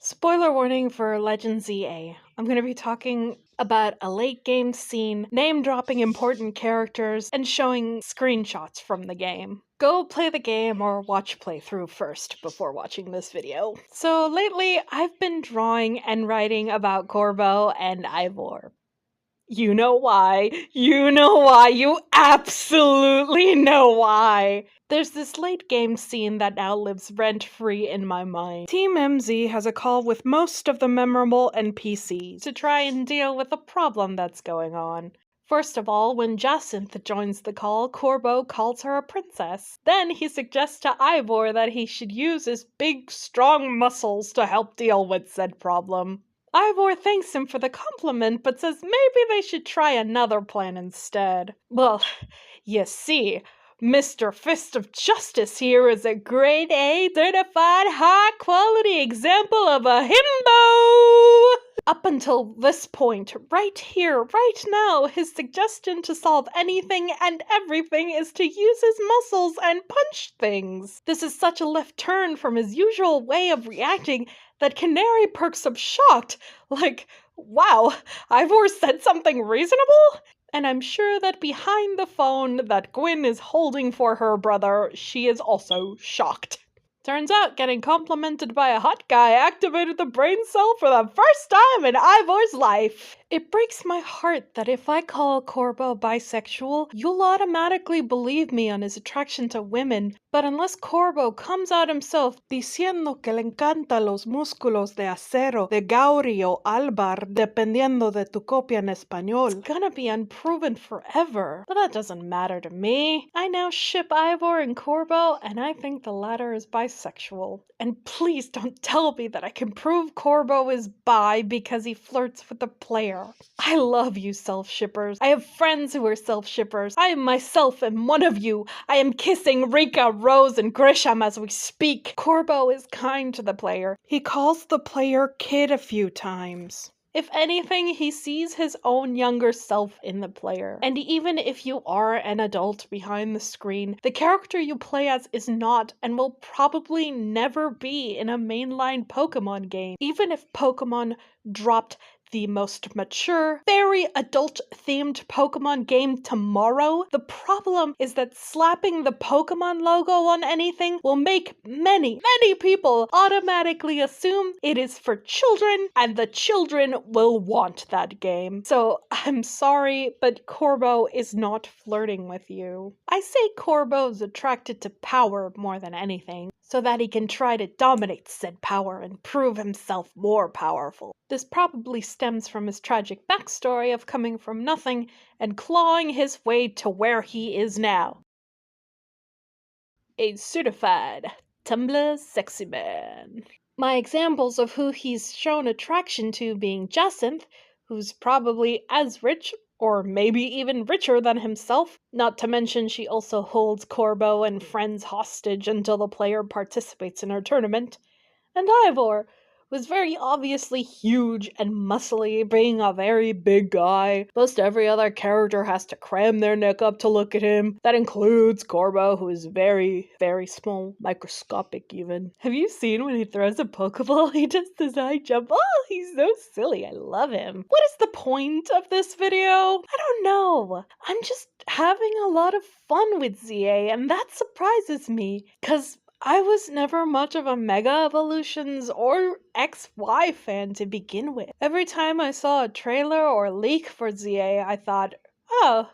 Spoiler warning for Legends EA. I'm going to be talking about a late game scene, name-dropping important characters, and showing screenshots from the game. Go play the game or watch playthrough first before watching this video. So lately, I've been drawing and writing about Corbeau and Ivor. You know why. You know why. You absolutely know why. There's this late game scene that now lives rent-free in my mind. Team MZ has a call with most of the memorable NPCs to try and deal with the problem that's going on. First of all, when Jacinthe joins the call, Corbeau calls her a princess. Then he suggests to Ivor that he should use his big, strong muscles to help deal with said problem. Ivor thanks him for the compliment, but says maybe they should try another plan instead. Well, you see, Mr. Fist of Justice here is a grade A certified high-quality example of a himbo! Up until this point, right here, right now, his suggestion to solve anything and everything is to use his muscles and punch things. This is such a left turn from his usual way of reacting that Canary perks up shocked, like, wow, Ivor said something reasonable? And I'm sure that behind the phone that Gwyn is holding for her brother, she is also shocked. Turns out getting complimented by a hot guy activated the brain cell for the first time in Ivor's life. It breaks my heart that if I call Corbeau bisexual, you'll automatically believe me on his attraction to women, but unless Corbeau comes out himself diciendo que le encanta los músculos de acero de Gauri o Albar, dependiendo de tu copia en español, it's gonna be unproven forever. But that doesn't matter to me. I now ship Ivor and Corbeau, and I think the latter is bisexual. And please don't tell me that I can prove Corbeau is bi because he flirts with the player. I love you self-shippers. I have friends who are self-shippers. I myself am one of you. I am kissing Rika, Rose, and Grisham as we speak. Corbeau is kind to the player. He calls the player kid a few times. If anything, he sees his own younger self in the player. And even if you are an adult behind the screen, the character you play as is not and will probably never be in a mainline Pokemon game. Even if Pokemon dropped the most mature, very adult-themed Pokemon game tomorrow, the problem is that slapping the Pokemon logo on anything will make many people automatically assume it is for children, and the children will want that game. So, I'm sorry, but Corbeau is not flirting with you. I say Corbeau's attracted to power more than anything, so that he can try to dominate said power and prove himself more powerful. This probably stems from his tragic backstory of coming from nothing and clawing his way to where he is now. A certified Tumblr sexy man. My examples of who he's shown attraction to being Jacinthe, who's probably as rich or maybe even richer than himself, not to mention she also holds Corbeau and friends hostage until the player participates in her tournament, and Ivor was very obviously huge and muscly, being a very big guy. Most every other character has to cram their neck up to look at him. That includes Corbeau, who is very, very small, microscopic even. Have you seen when he throws a Pokeball, he does this high jump? Oh, he's so silly. I love him. What is the point of this video? I don't know. I'm just having a lot of fun with ZA, and that surprises me, because I was never much of a Mega Evolutions or XY fan to begin with. Every time I saw a trailer or leak for ZA, I thought, oh,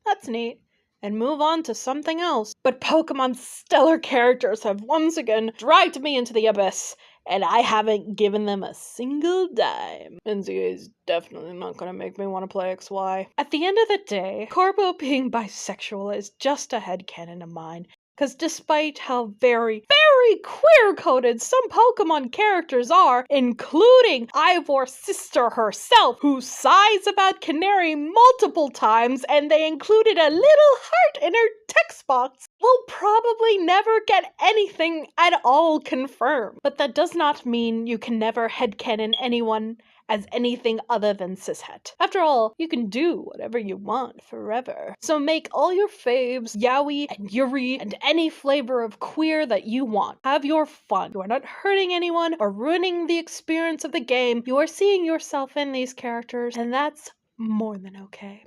that's neat, and move on to something else. But Pokemon's stellar characters have once again dragged me into the abyss, and I haven't given them a single dime. And ZA is definitely not gonna make me want to play XY. At the end of the day, Corbeau being bisexual is just a headcanon of mine. Because despite how very queer-coded some Pokemon characters are, including Ivor's sister herself, who sighs about Canary multiple times, and they included a little heart in her text box. will probably never get anything at all confirmed. But that does not mean you can never headcanon anyone as anything other than cishet. After all, you can do whatever you want forever. So make all your faves yaoi and yuri and any flavor of queer that you want. Have your fun. You are not hurting anyone or ruining the experience of the game. You are seeing yourself in these characters, and that's more than okay.